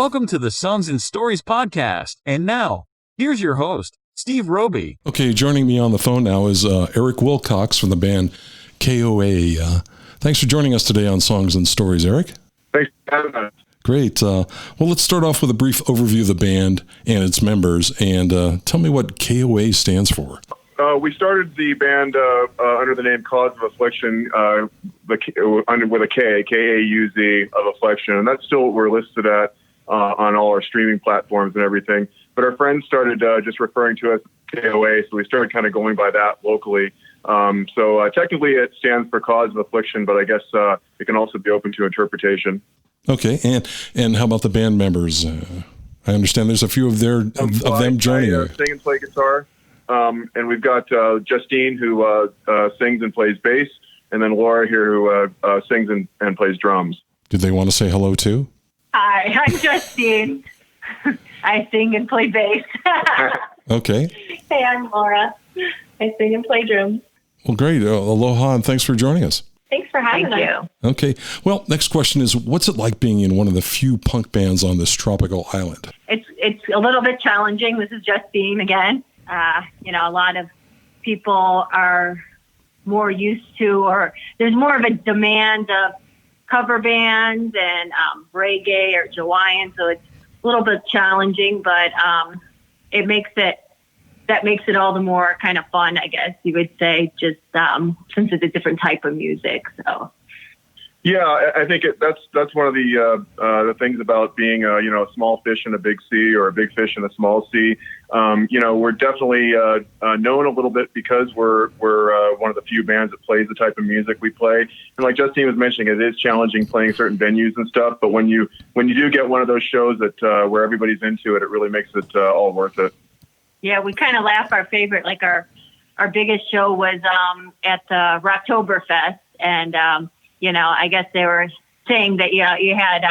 Welcome to the Songs and Stories podcast. And now, here's your host, Steve Roby. Okay, joining me on the phone now is Erik Wilcox from the band K.O.A. Thanks for joining us today on Songs and Stories, Erik. Thanks for having us. Great. Well, let's start off with a brief overview of the band and its members, and tell me what K.O.A. stands for. We started the band under the name Kauz of Affliction, with a K, K-A-U-Z of Affliction, and that's still what we're listed at on all our streaming platforms and everything. But our friends started just referring to us as K.O.A., so we started kind of going by that locally. So technically it stands for Kauz of Affliction, but I guess it can also be open to interpretation. Okay, and how about the band members? I understand there's a few of them joining you. I sing and play guitar. And we've got Justine, who sings and plays bass, and then Laura here, who sings and plays drums. Did they want to say hello too? Hi, I'm Justine. I sing and play bass. Okay. Hey, I'm Laura. I sing and play drums. Well, great. Aloha, and thanks for joining us. Thanks for having us. Okay. Well, next question is, what's it like being in one of the few punk bands on this tropical island? It's a little bit challenging. This is Justine again. A lot of people are more used to, or there's more of a demand of cover bands and reggae or Hawaiian, so it's a little bit challenging, but that makes it all the more kind of fun, I guess you would say, just since it's a different type of music. So. Yeah, I think that's one of the things about being a small fish in a big sea, or a big fish in a small sea. We're definitely known a little bit because we're one of the few bands that plays the type of music we play. And like Justine was mentioning, it is challenging playing certain venues and stuff. But when you do get one of those shows that where everybody's into it, it really makes it all worth it. Yeah, we kind of laugh. Our favorite, like our biggest show was at the Rocktoberfest, and I guess they were saying that you had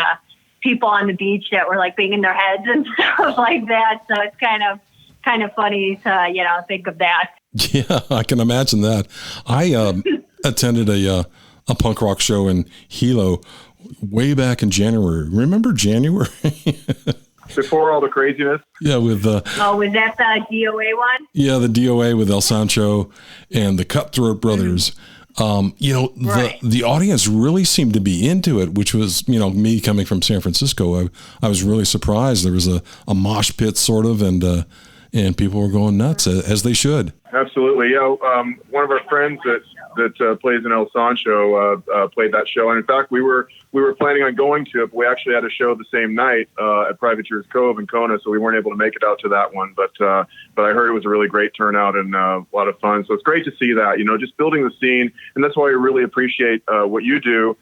people on the beach that were like banging their heads and stuff like that. So it's kind of funny to think of that. Yeah, I can imagine that. I attended a punk rock show in Hilo way back in January. Remember January? Before all the craziness? Yeah, with was that the DOA one? Yeah, the DOA with El Sancho and the Cutthroat Brothers. Mm-hmm. The audience really seemed to be into it, which was, me coming from San Francisco. I was really surprised. There was a mosh pit sort of, and people were going nuts, as they should. Absolutely. Yeah. One of our friends that plays in El Sancho played that show, and in fact, we were planning on going to it, but we actually had a show the same night at Privateer's Cove in Kona, so we weren't able to make it out to that one. But I heard it was a really great turnout and a lot of fun. So it's great to see that, just building the scene, and that's why we really appreciate what you do.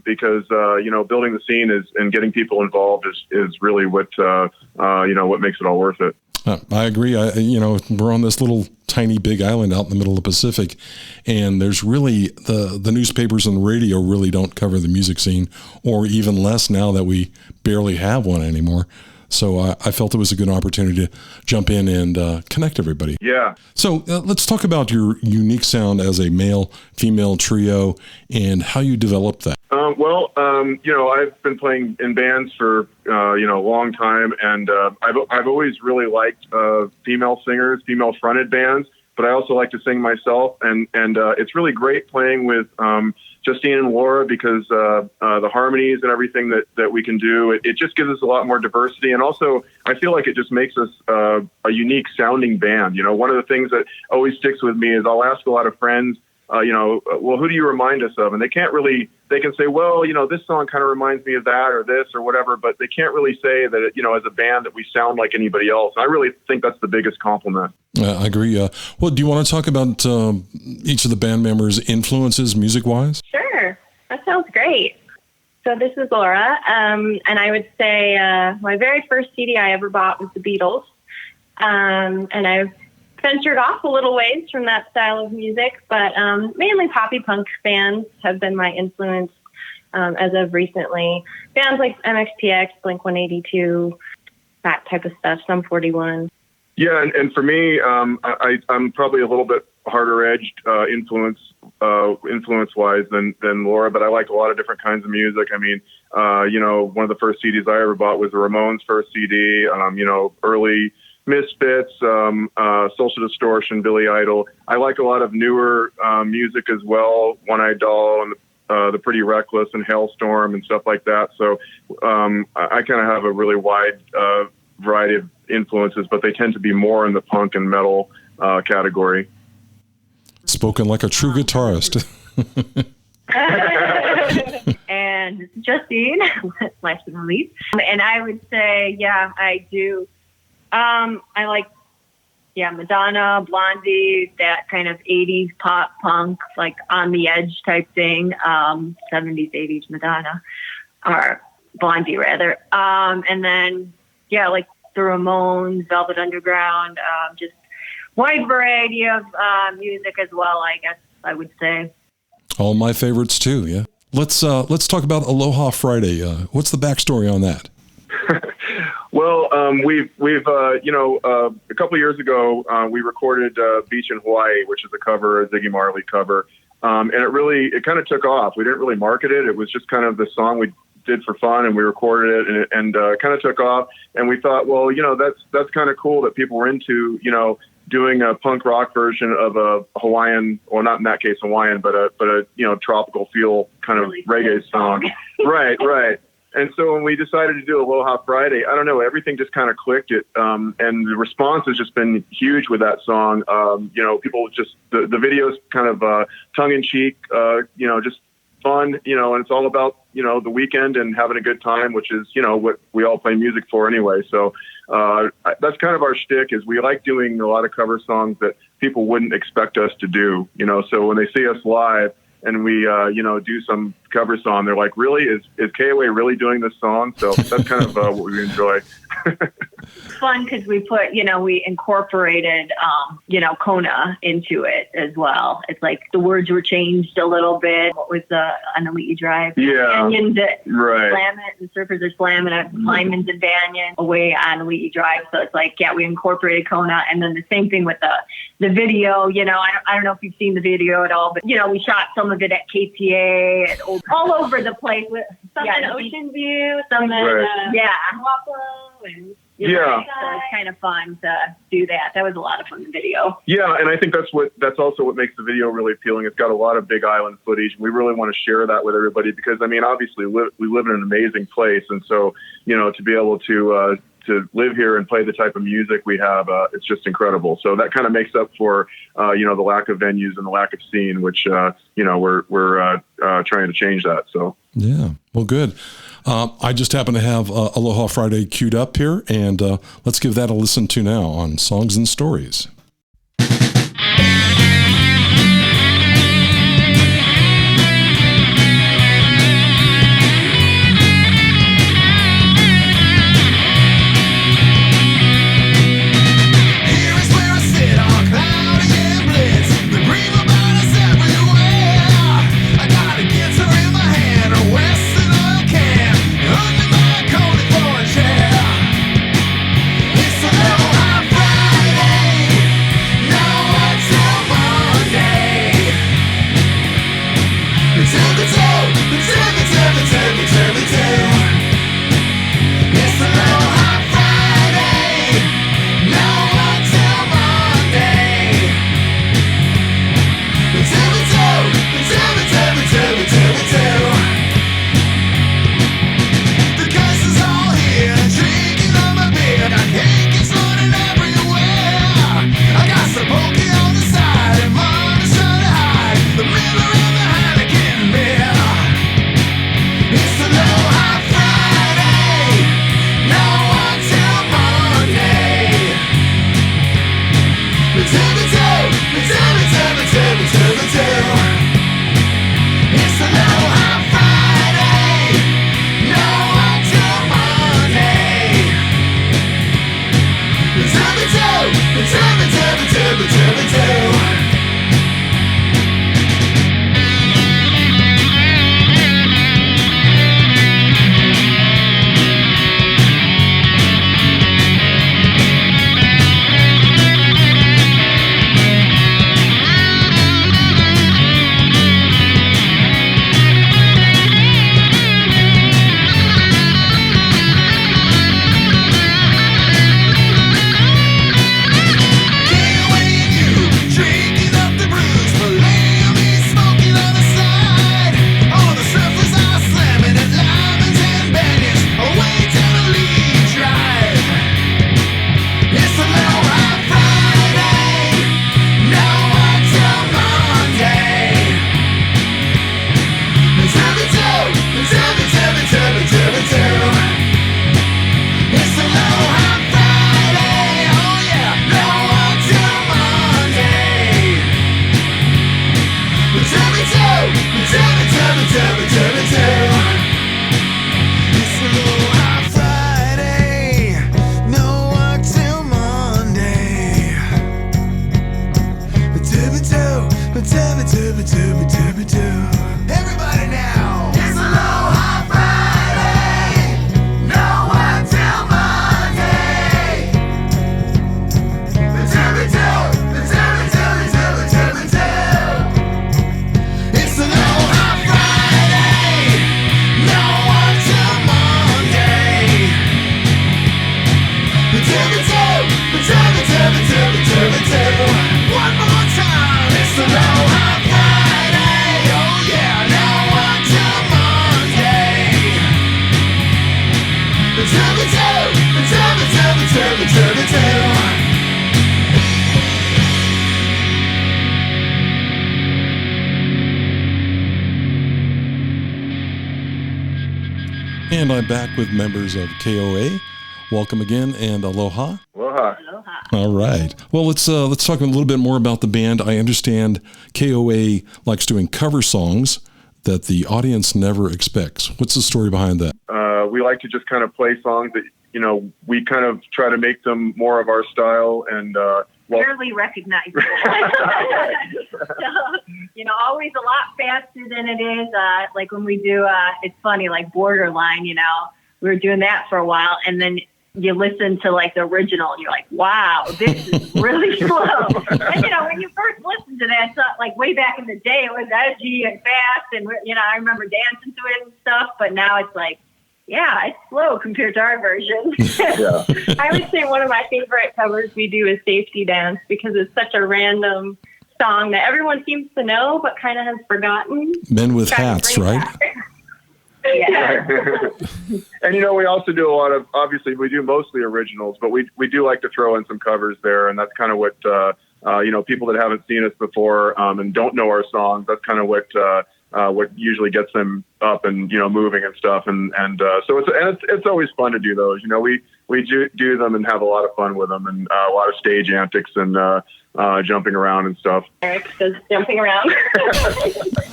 Because building the scene and getting people involved is really what makes it all worth it. I agree. We're on this little tiny big island out in the middle of the Pacific, and there's really the newspapers and the radio really don't cover the music scene, or even less now that we barely have one anymore. So I felt it was a good opportunity to jump in and connect everybody. Yeah. So let's talk about your unique sound as a male-female trio and how you developed that. I've been playing in bands for a long time, and I've always really liked female singers, female-fronted bands. But I also like to sing myself, and it's really great playing with Justine and Laura because the harmonies and everything that we can do, it just gives us a lot more diversity. And also, I feel like it just makes us a unique sounding band. One of the things that always sticks with me is I'll ask a lot of friends, well, who do you remind us of? And they can say, well, this song kind of reminds me of that or this or whatever, but they can't really say that, as a band that we sound like anybody else. And I really think that's the biggest compliment. I agree. Well, do you want to talk about each of the band members' influences music-wise? Sure. That sounds great. So this is Laura, and I would say my very first CD I ever bought was the Beatles, and I've ventured off a little ways from that style of music, but mainly poppy punk bands have been my influence as of recently. Bands like MXPX, Blink-182, that type of stuff, Sum 41. Yeah, and for me, I'm probably a little bit harder edged influence wise than Laura, but I like a lot of different kinds of music. I mean, one of the first CDs I ever bought was the Ramones' first CD. Early Misfits, Social Distortion, Billy Idol. I like a lot of newer music as well. One Eyed Doll and the Pretty Reckless and Hailstorm and stuff like that. So I kind of have a really wide variety of influences, but they tend to be more in the punk and metal category. Spoken like a true guitarist. And this is Justine, last but not least. And I would say, yeah, I do. I like, Madonna, Blondie, that kind of 80s pop punk, like on the edge type thing. 70s, 80s Madonna, or Blondie rather. And then, like the Ramones, Velvet Underground, just wide variety of music as well, I guess I would say. All my favorites too, yeah. Let's talk about Aloha Friday. What's the backstory on that? Well, we've a couple of years ago, we recorded Beach in Hawaii, which is a cover, a Ziggy Marley cover. And it kind of took off. We didn't really market it. It was just kind of the song we did for fun, and we recorded it and kind of took off. And we thought, well, that's kind of cool that people were into, doing a punk rock version of a Hawaiian, well, not in that case Hawaiian, but a tropical feel kind of really reggae song. Right. And so when we decided to do Aloha Friday, I don't know, everything just kind of clicked. And the response has just been huge with that song. People just, the video's kind of tongue in cheek, just fun, and it's all about, the weekend and having a good time, which is, what we all play music for anyway. So that's kind of our shtick, is we like doing a lot of cover songs that people wouldn't expect us to do, so when they see us live and we, do some cover song, they're like, really? Is K.O.A really doing this song? So that's kind of what we enjoy. It's fun because we put, we incorporated, Kona into it as well. It's like the words were changed a little bit. What was on the Lee Drive? Yeah. Banyans that right. slam it, and surfers are slamming it, linemen's and Banyan away on Lee Drive. So it's like, we incorporated Kona. And then the same thing with the video, I don't know if you've seen the video at all, but, we shot some of it at KTA and all over the place. Some in Ocean View, some in, Wapo, and so it's kind of fun to do that. That was a lot of fun in the video. Yeah, and I think that's also what makes the video really appealing. It's got a lot of Big Island footage, and we really want to share that with everybody because, obviously we live in an amazing place, and so, to be able to live here and play the type of music we have, it's just incredible. So that kind of makes up for, the lack of venues and the lack of scene, which, we're trying to change that. So. Yeah, well, good. I just happen to have Aloha Friday queued up here, and let's give that a listen to now on Songs and Stories. It's Aloha Friday. And I'm back with members of K.O.A. Welcome again, and aloha. Aloha. Aloha. All right. Well, let's talk a little bit more about the band. I understand K.O.A. likes doing cover songs that the audience never expects. What's the story behind that? We like to just kind of play songs that, we kind of try to make them more of our style and, barely recognizable. So, always a lot faster than it is. Like when we do, it's funny, like Borderline, we were doing that for a while, and then you listen to like the original and you're like, wow, this is really slow. And, when you first listen to that, so, like way back in the day, it was edgy and fast. And, I remember dancing to it and stuff, but now it's like, yeah, it's slow compared to our version. yeah. I would say one of my favorite covers we do is Safety Dance, because it's such a random song that everyone seems to know but kind of has forgotten. Men with Hats, right? Yeah. And, we also do a lot of, obviously we do mostly originals, but we do like to throw in some covers there. And that's kind of what, people that haven't seen us before and don't know our songs, that's kind of what usually gets them up and, moving and stuff. And so it's always fun to do those. We do them and have a lot of fun with them, and a lot of stage antics and jumping around and stuff. Erik does jumping around.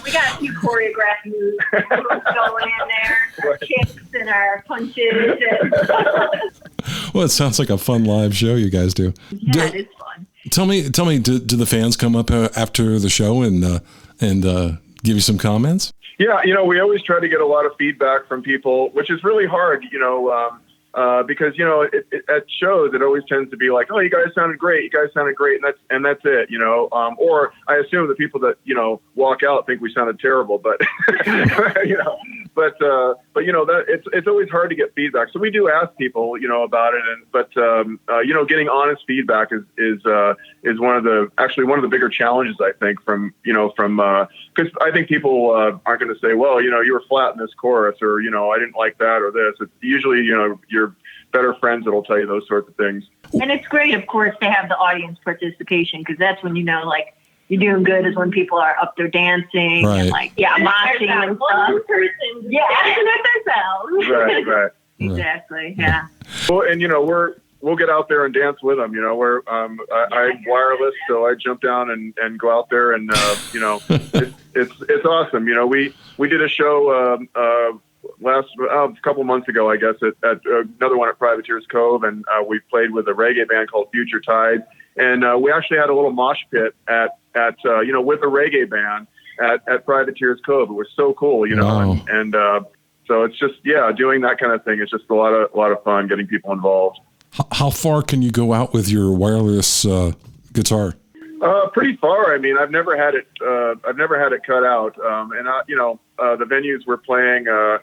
We got a few choreographed moves going in there, our kicks and our punches. Well, it sounds like a fun live show you guys do. Yeah, it is fun. Tell me, do the fans come up after the show and give you some comments? Yeah, we always try to get a lot of feedback from people, which is really hard, because at shows it always tends to be like, oh, you guys sounded great, and that's it, or I assume the people that walk out think we sounded terrible, but that it's always hard to get feedback. So we do ask people about it, but getting honest feedback is one of the bigger challenges, I think, from because I think people aren't going to say, well, you were flat in this chorus, or I didn't like that or this. It's usually your better friends that'll tell you those sorts of things. And it's great, of course, to have the audience participation, because that's when like you're doing good, is when people are up there dancing and moshing and stuff. Person. Yeah, that's ourselves. Right. Exactly. Yeah. Well, and we'll get out there and dance with them. We're I'm wireless, so I jump down and go out there, and it's awesome. We did a show last couple months ago, I guess, at another one at Privateers Cove, and we played with a reggae band called Future Tide, and we actually had a little mosh pit at with a reggae band at Privateers Cove. It was so cool, Wow. and so it's just doing that kind of thing. It's just a lot of fun getting people involved. How far can you go out with your wireless guitar? Pretty far. I mean, I've never had it cut out. The venues we're playing are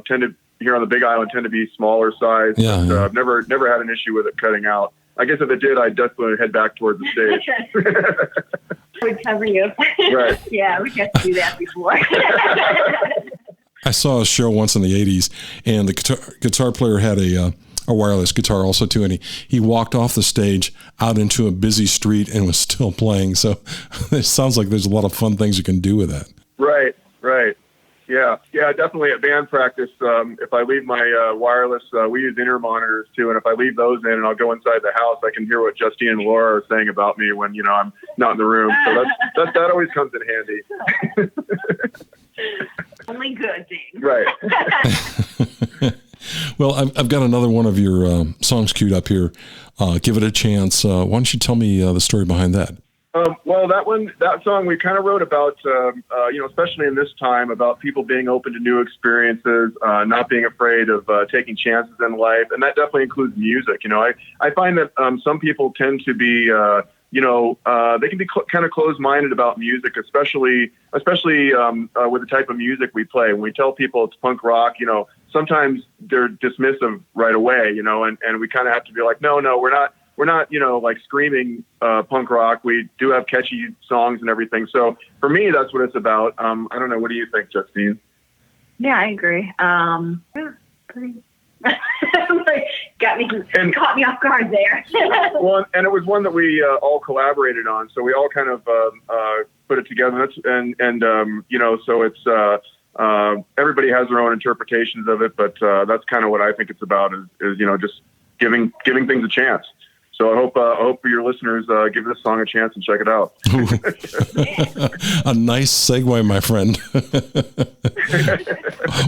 tend to, here on the Big Island, tend to be smaller size. Yeah, but, yeah. I've never had an issue with it cutting out. I guess if it did, I'd definitely head back towards the stage. Would cover you. Right. Yeah, we got to do that before. I saw a show once in the 80s, and the guitar player had a wireless guitar also too, and he walked off the stage out into a busy street and was still playing. So it sounds like there's a lot of fun things you can do with that. Right. Yeah, definitely at band practice. If I leave my wireless, we use in-ear monitors too, and if I leave those in and I'll go inside the house, I can hear what Justine and Laura are saying about me when I'm not in the room. So that always comes in handy. Only good things. Right. Well, I've got another one of your songs queued up here. Give It a Chance. Why don't you tell me the story behind that? Well, that song we kind of wrote about, especially in this time, about people being open to new experiences, not being afraid of taking chances in life. And that definitely includes music. I find that some people tend to be, they can be kind of closed-minded about music, especially with the type of music we play. When we tell people it's punk rock, sometimes they're dismissive right away, and we kind of have to be like, no, we're not, like screaming punk rock. We do have catchy songs and everything. So for me, that's what it's about. I don't know. What do you think, Justine? Yeah, I agree. Pretty. Caught me off guard there. Well, and it was one that we all collaborated on. So we all kind of put it together. So it's everybody has their own interpretations of it, but that's kind of what I think it's about is just giving things a chance. So I hope your listeners give this song a chance and check it out. A nice segue, my friend.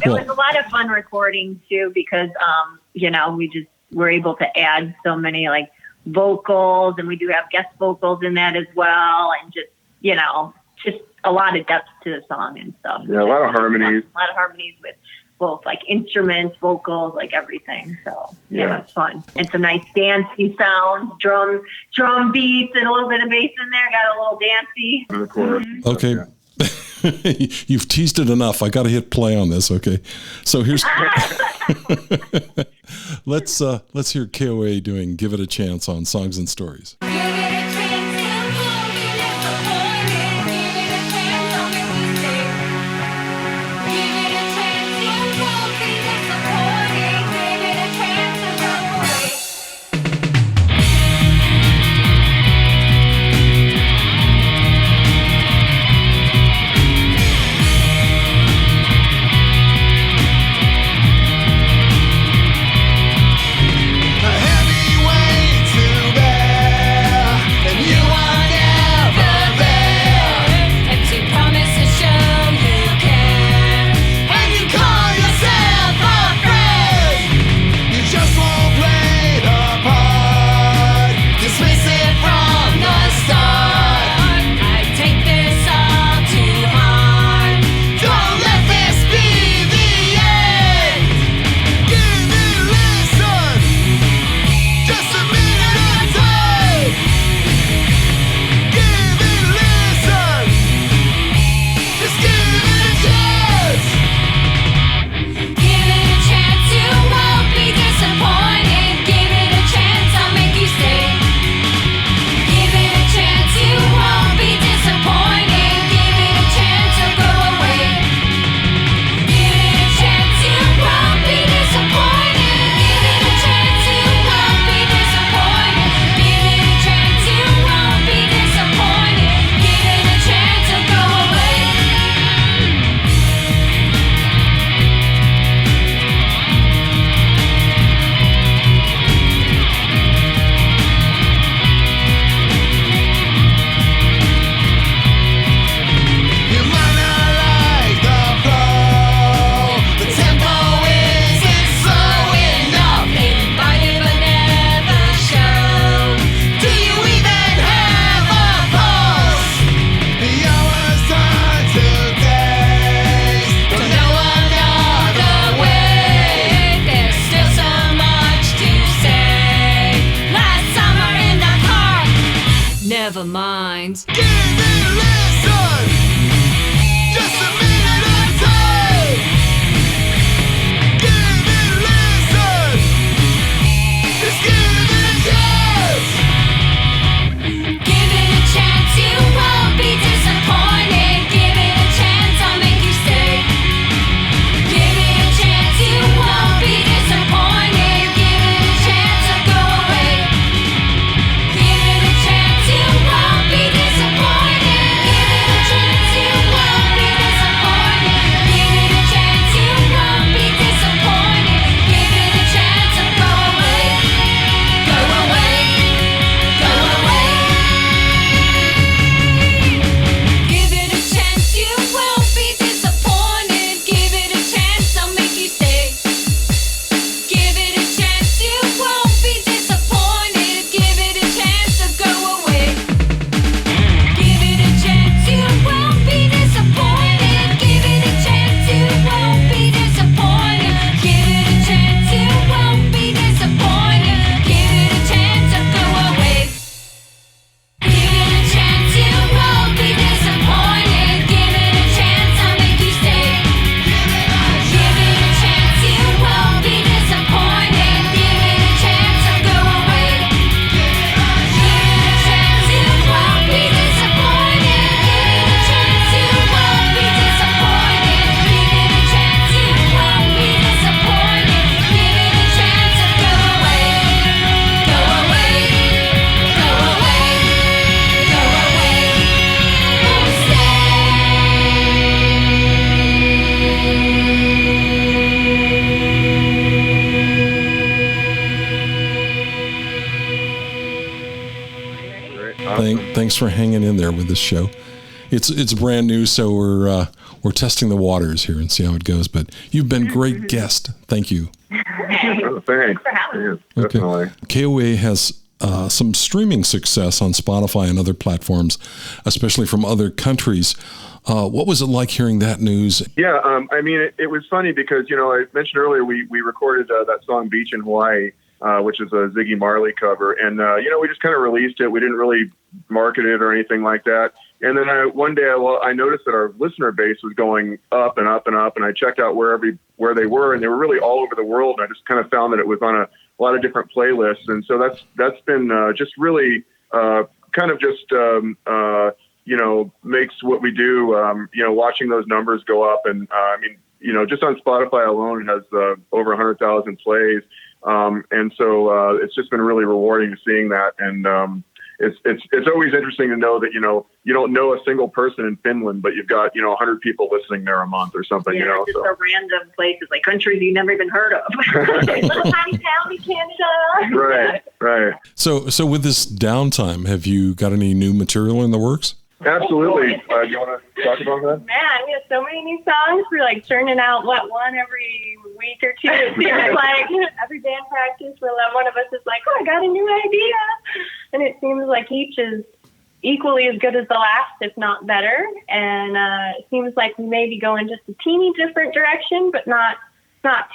It was a lot of fun recording too, because we just were able to add so many like vocals, and we do have guest vocals in that as well, and just a lot of depth to the song and stuff. Yeah, a lot of harmonies. A lot of harmonies with both like instruments, vocals, like everything. So yeah, it's fun. And some nice dancey sounds, drum beats, and a little bit of bass in there. Got a little dancey. Of course. Okay. You've teased it enough. I got to hit play on this. Okay. So here's, let's hear K.O.A. doing Give It a Chance on Songs and Stories. Never mind. Give it a listen. Just a minute at a time. Give it a listen. Just give it a chance. Give it a chance, you won't be disappointed. Give it a chance, I'll make you stay. Give it a chance, you won't be disappointed. Give it a chance or go away. Give it a chance, you won't be disappointed. Thanks for hanging in there with this show. It's brand new, so we're testing the waters here and see how it goes. But you've been great guest. Thank you. Oh, thanks. for having me. Definitely. K.O.A. has some streaming success on Spotify and other platforms, especially from other countries. What was it like hearing that news? Yeah, I mean, it was funny because, I mentioned earlier we recorded that song Beach in Hawaii, which is a Ziggy Marley cover. And, we just kind of released it. We didn't really market it or anything like that. And then one day I noticed that our listener base was going up and up and up. And I checked out where they were, and they were really all over the world. And I just kind of found that it was on a lot of different playlists. And so that's been just really kind of just, makes what we do, watching those numbers go up. And just on Spotify alone, it has over 100,000 plays. And so it's just been really rewarding seeing that. And it's always interesting to know that, you don't know a single person in Finland, but you've got, 100 people listening there a month or something, just a random places, like countries you never even heard of. Little tiny town in Canada. Right. So with this downtime, have you got any new material in the works? Absolutely. Do you want to talk about that? Man, we have so many new songs. We're like churning out one every week or two. It seems like every band practice, one of us is like, "Oh, I got a new idea," and it seems like each is equally as good as the last, if not better. And it seems like we may be going just a teeny different direction, but not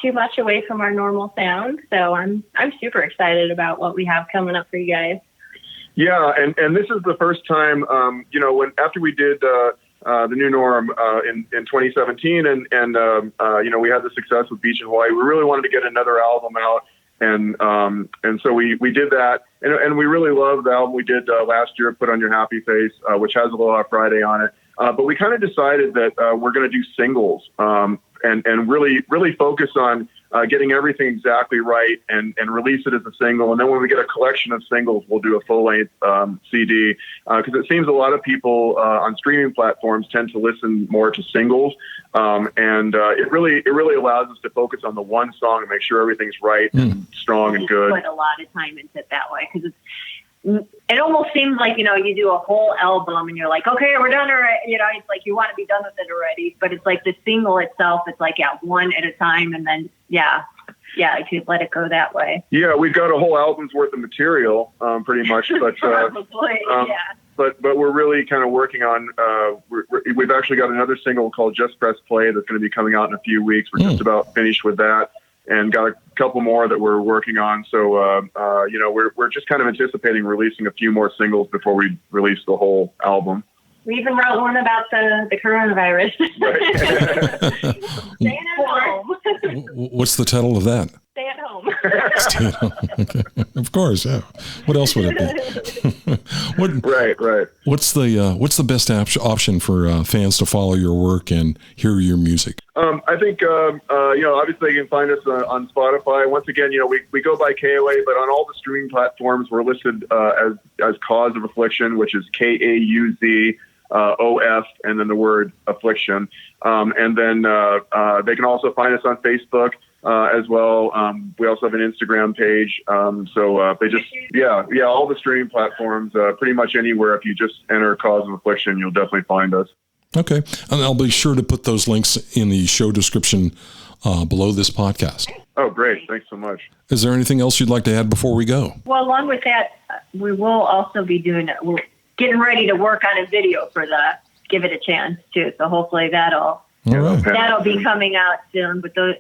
too much away from our normal sound. So I'm super excited about what we have coming up for you guys. Yeah, and this is the first time, after we did the New Norm in 2017, and we had the success with Beach in Hawaii. We really wanted to get another album out, and so we did that, and we really love the album we did last year, Put on Your Happy Face, which has Aloha Friday on it. But we kind of decided that we're going to do singles, and really focus on getting everything exactly right and release it as a single. And then when we get a collection of singles, we'll do a full-length CD, because it seems a lot of people on streaming platforms tend to listen more to singles. And it really allows us to focus on the one song and make sure everything's right and strong and good. Put a lot of time into it that way, because it almost seems like, you do a whole album and you're like, okay, we're done already. It's like you want to be done with it already. But it's like the single itself, it's like, one at a time. And then, if you let it go that way. Yeah, we've got a whole album's worth of material, pretty much. But, probably, But we're really kind of working on, we've actually got another single called Just Press Play that's going to be coming out in a few weeks. We're just about finished with that. And got a couple more that we're working on. So, we're just kind of anticipating releasing a few more singles before we release the whole album. We even wrote one about the coronavirus. Right. Staying at home. What's the title of that? Stay at home. Stay at home. Okay. Of course, yeah. What else would it be? Right. What's the best option for fans to follow your work and hear your music? I think, obviously you can find us on Spotify. Once again, we go by K.O.A, but on all the streaming platforms, we're listed as Kauz of Affliction, which is Kauz OF, and then the word affliction. And then they can also find us on Facebook as well. We also have an Instagram page. So they just, all the streaming platforms, pretty much anywhere. If you just enter Kauz of Affliction, you'll definitely find us. Okay. And I'll be sure to put those links in the show description below this podcast. Oh, great. Thanks so much. Is there anything else you'd like to add before we go? Well, along with that, we will also be we're getting ready to work on a video for the Give It a Chance too. So hopefully that'll be coming out soon. But those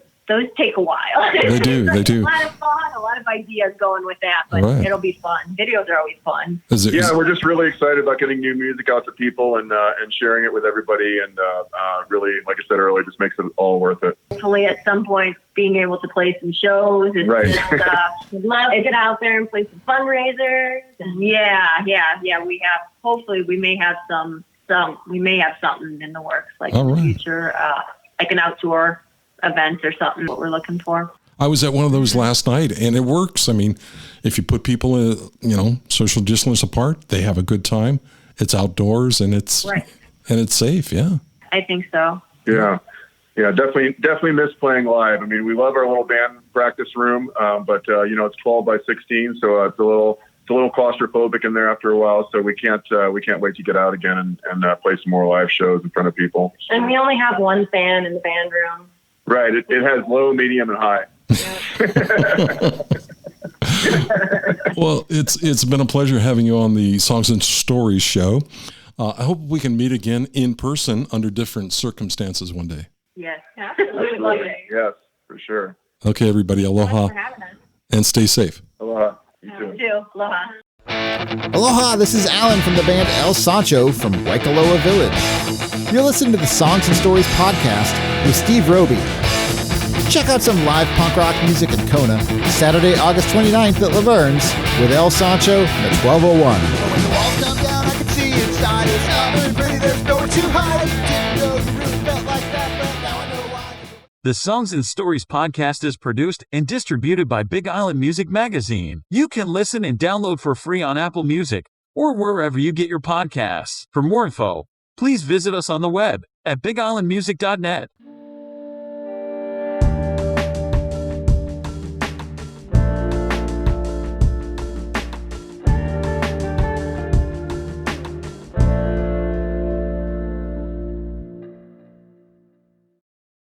take a while. They do. A lot of fun, a lot of ideas going with that, but it'll be fun. Videos are always fun. We're just really excited about getting new music out to people and sharing it with everybody. And really, like I said earlier, just makes it all worth it. Hopefully at some point being able to play some shows and we'd love to get out there and play some fundraisers. And we have, hopefully we may have something in the works, like in the future, like an outdoor event or something, what we're looking for. I was at one of those last night, and it works. I mean, if you put people social distance apart, they have a good time. It's outdoors and it's safe. Yeah, I think so. Yeah, definitely miss playing live. I mean, we love our little band practice room, but it's 12 by 16, so it's a little it's a little claustrophobic in there after a while, so we can't wait to get out again and play some more live shows in front of people. And we only have one fan in the band room. Right. It has low, medium, and high. Well, it's been a pleasure having you on the Songs and Stories show. I hope we can meet again in person under different circumstances one day. Yes. Absolutely. Yes, for sure. Okay, everybody, aloha, Thanks for having us. and stay safe. Aloha. You too. Aloha. Aloha, this is Alan from the band El Sancho from Waikoloa Village. You're listening to the Songs and Stories podcast with Steve Roby. Check out some live punk rock music in Kona, Saturday, August 29th at Laverne's with El Sancho and the 1201. When the walls come down, I can see inside. It's not very pretty, there's nowhere to hide. Didn't know you really felt like that, but now I know why. The Songs and Stories podcast is produced and distributed by Big Island Music Magazine. You can listen and download for free on Apple Music or wherever you get your podcasts. For more info, please visit us on the web at bigislandmusic.net.